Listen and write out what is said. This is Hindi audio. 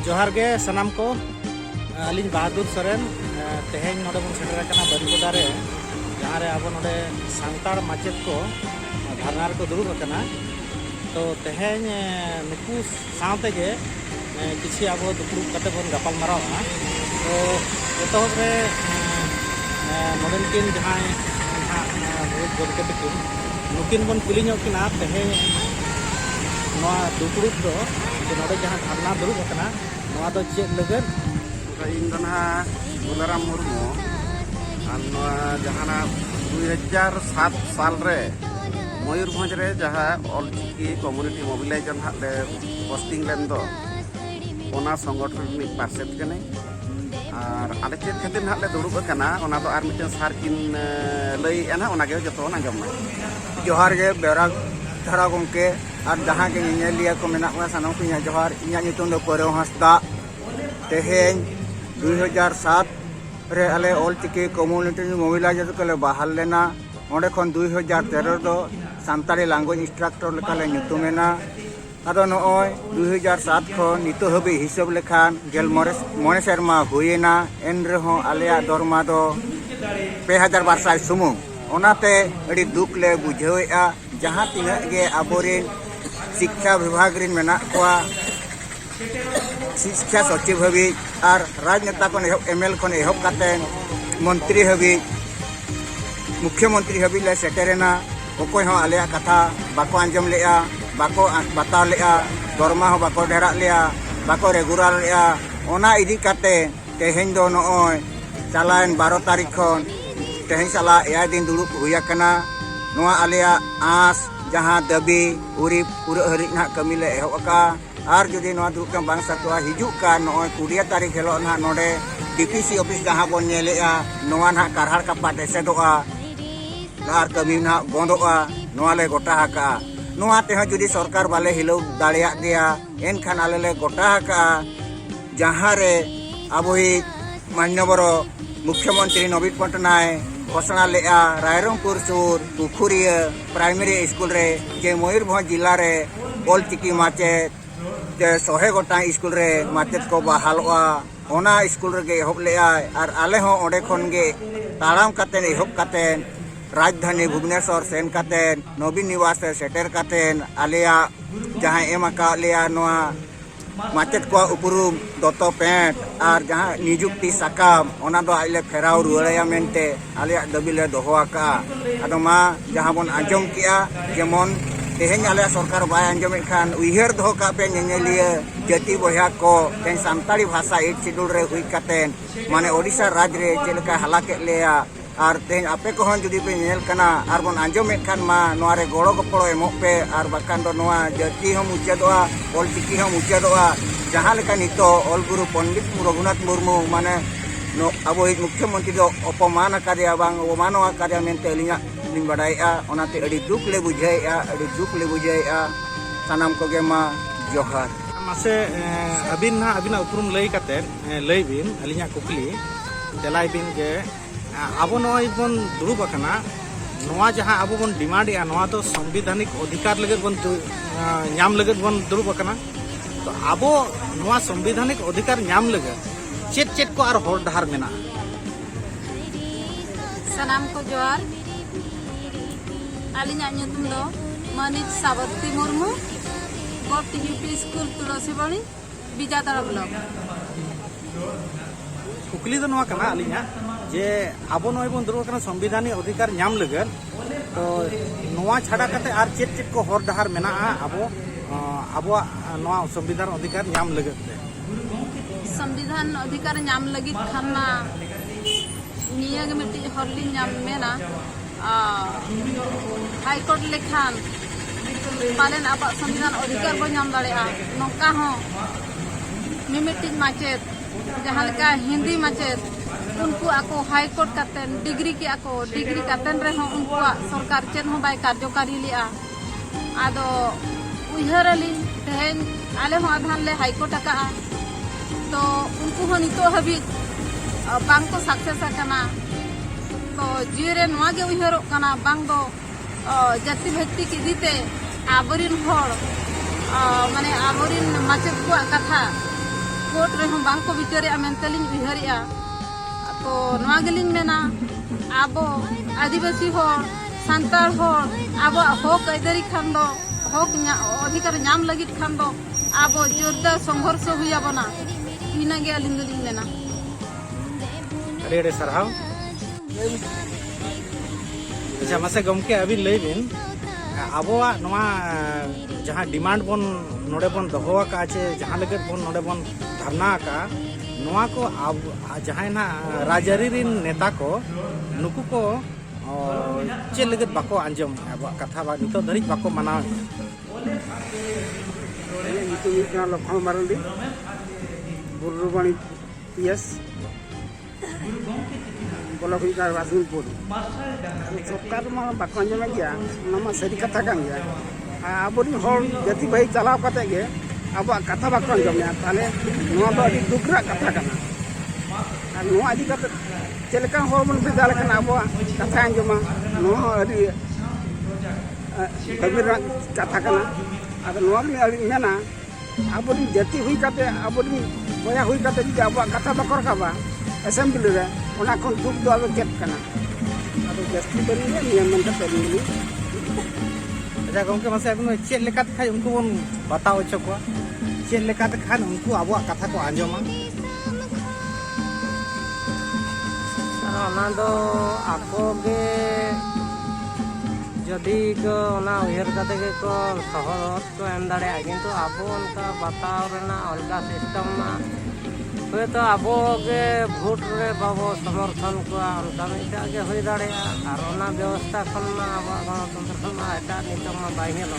जोहार गे सनाम को अलिन बहादुर सोरेन तेहेन नोडे बन सेटर कना बरिगोदा रे जहाँ रे अब नोडे सांतार माचेत को धरना को दुरुब कना तो तेहेन नुकु सावते गे किसी अब दुपुरुब कते बन गपाल मारावा तो एतोहब रे नोडेन किन जहाँ गोदके तकिन नुकिन बन कुली किना तेहेन नोआ दुपुरुब दो नोडे जहाँ धरना दुरुब कना नोआ दो चेक लगन इन गुलाराम मुर्मू जहाँ 2007 साल रे मयूरभंज रे जहाँ ऑलचिकी कम्युनिटी मोबिलाइजेशन हाले पोस्टिंग लेन दो ओना संगठन नि पार्सेट कने और आले चेक खातिर हाले दुरुब कना ओना दो आर मिटन सार किन लई एना ओना गे जतो ना जम जोहार गे बेरा धरा गमके और जहाँ के लिया को मेना सानम को जोहार इना नितुम दो परो हंसदा तेहेन 2007 रे आले ऑलचिकी कम्युनिटी मोबिलाइजेशन को ले बहाल लेना ओंडे खन 2013 दो सानताली लैंग्वेज इंस्ट्रक्टर लेकाले नितुमेना आदो नय 2007 खन नितो हबी हिसाब लेखान गेल मोने शर्मा हुएना एन रेहो आलेया दरमा दो 2200 सुमुंग ओनाते अड़ी दुख ले बुझावेआ जहाँ तिना गे आबोरिन शिक्षा विभाग रिन मेना कोआ शिक्षा सचिव हबी और राजनेता को एमएल को एहब काते मंत्री हबी मुख्यमंत्री हबी ले सेटेरेना ओकोय हो आलेया कथा बाको आंजम लेया बाको बताव लेया दरमा हो बाको ढेरा लेया बाको रेगुलर लेया ओना इदी काते तेहेन दो नय चालान 12 तारीख खन तेहेन साला 8 दिन दुरुब हुया कना नोआ आलेया आस जहाँ दाबी उरी पूरा हरी ना कमी ले एहब का और जुदी नोआ दुरुब का बांग सतवा हिजू का नय 20 तारीख हेलो ना नोडे डीपीसी ऑफिस जहाँ बन नेलेया नोआ ना कारहार का पाटे सेदोआ और कमी ना बंदोआ नोआ ले गोटा हाका नोआ ते जुदी सरकार बाले हिलो दाड़िया दिया एनखान आले ले गोटा हाका जहाँ रे अबोही मान्यवर मुख्यमंत्री नवीन पटनायक घोषणा लेआ रायरंगपुर सुर पुखुरिया प्राइमरी स्कूल रे जे मयूरभंज जिला रे ऑलचिकी माचेत जे 100 गोटा स्कूल रे माचेत को बहालवा ओना स्कूल रे गे एहब लेआ और आले हो ओंडे खन गे ताड़ाम काते एहब काते राजधानी भुवनेश्वर सेन काते नवीन निवास सेटर काते आलेया जहाँ एम का लेया नोआ माचेत को उपरुम दतो पेंट और जहाँ निजुक्ति साकाम ओना दो आइले फेराव रुआया मेनते आले दबिले दोहोआका आदो मा जहाँ बन आंजम किया जेमन तेहेन आले सरकार बाय आंजम खान उइहर दो का पे नेनेलिया जाति बया को तेन सानताली भाषा 8 शेड्यूल रे हुई कातेन माने ओडिशा राज्य रे चेलका हलाके लेया और तेन आपे को हन जुदी पे नेल कना और बन आंजम खान मा नोआरे गोड़ो गपड़ो एमो पे और बकान दो नोआ जाति हम मुचेदोआ ऑलचिकी हम मुचेदोआ जहाँ लेका नितो ऑल गुरु पंडित रघुनाथ मुर्मू माने अब मुख्यमंत्री दो अपमान कार्य बांग अवमानवा कार्य मेनते अलिया लिंग बडाइया ओनाते अड़ी दुख ले बुझाइया सानाम को गे मा जोहार मासे अबिन ना अबिना उपरुम लई काते लई बिन अलिया कुकली तेलाई बिन के आबो नय बन दुरुब कना नोआ जहाँ आबो बन डिमांड या नोआ तो संवैधानिक अधिकार लगत बन नाम लगत बन दुरुब कना तो आबो नोआ संवैधानिक अधिकार नाम लगत चेत चेत को आर होर डहार मेना सनाम को जोहार आलिना ᱧᱩᱛᱩᱢ दो मनीष सावंती मुर्मू गोट यूपी स्कूल तुलसीबणी बिजातारा ब्लॉक कुकली दो नोआ कना आलिना जे आबो नय बन दुरुब कना संवैधानिक अधिकार नाम लगत तो नोआ छाड़ा करते आर चेत चेत को होर डहार मेना आबो आबो नोआ संविधान अधिकार नाम लगत संविधान अधिकार नाम लगित खाना निया के मिट्टी हरली नाम मेना हाईकोर्ट लेखान पालन अब संविधान अधिकार बन नाम दाड़ेआ नौका हो मिमिट्टी माचेत जहाँ लेका हिंदी माचेत उनको आको हाईकोर्ट कातेन डिग्री के आको डिग्री कातेन रे हो उनको सरकार चेन हो बाय कार्यकारी लिया आदो उइहर अली तेहेन आले हो आधान ले हाईकोर्ट आका तो उनको हो नितो हबी बांग को सक्सेस आकना तो जीरे नोआ गे उइहर कना बांग दो जाति व्यक्ति के दीते आबरिन होड़ माने आबरिन माचेत को कथा कोर्ट रहे बांग को विचारेगा मेंतलिंग उयहरेगा तो नवा गेलिंग मेना आबो आदिवासी होर सांतार होर आबो हक आइदारी खान दो हक अधिकार नाम लगित खान दो आबो जोरदार संघर्ष हुआ बना इना गे अलिंग दोलिंग मेना अरे सरहाव अच्छा मसे गमके अभी लई बिन आबोआ नवा जहाँ डिमांड बन नोडे बन दोहो का चे जहाँ लगत बन नोडे बन धरना का नवा को अब जहाँ ना राजरी रिन नेता को नुकु को चे लगत बाको अंजम अब कथा बा नितो धरिक बाको मनाव itu yang lokal marandi Burubani PS bola hui kar Rasulpur सरकार मा बाको अंजम गया nama sari kata kan ya abori hor jati bai chalao kate ge abo kata बाको Anjum ya tale noa do adi dukra kata kana ar noa adi kata cheleka hor mon bedal kana abo kata anjoma noa adi kabir kata kana ada noa ni adi mena abori jati hui kate abori boya hui kate ji abo kata bakor kaba assembly re ona kon duk do abo ket kana ado jasti bari ni niam man kate ni अच्छा गमके मसे अबन चे लेकात खाय उनको बन बताओ चको चे लेकात खान उनको आबो कथा को आंजमा ᱚᱱᱟ ᱫᱚ ᱟᱠᱚ ᱜᱮ ᱡᱚᱫᱤ ᱠᱚ ᱚᱱᱟ ᱩᱭᱦᱟᱹᱨ ᱠᱟᱛᱮ ᱜᱮ ᱠᱚ ᱥᱚᱦᱚᱫ ᱠᱚ ᱮᱢ ᱫᱟᱲᱮᱭᱟᱜᱼᱟ ᱠᱤᱱᱛᱩ ᱟᱵᱚ ᱚᱱᱠᱟ ᱵᱟᱛᱟᱣ ᱨᱮᱱᱟᱜ ᱚᱞᱜᱟ ᱥᱤᱥᱴᱮᱢ ᱢᱟ ᱦᱚᱭᱛᱚ ᱟᱵᱚ गे भोट रे बाबो समर्थन कोआ उनका मिटा गे हुई दाड़ेया और ओना व्यवस्था खन मा आबो गणतंत्र खन मा एटा नितम मा बाई हेलो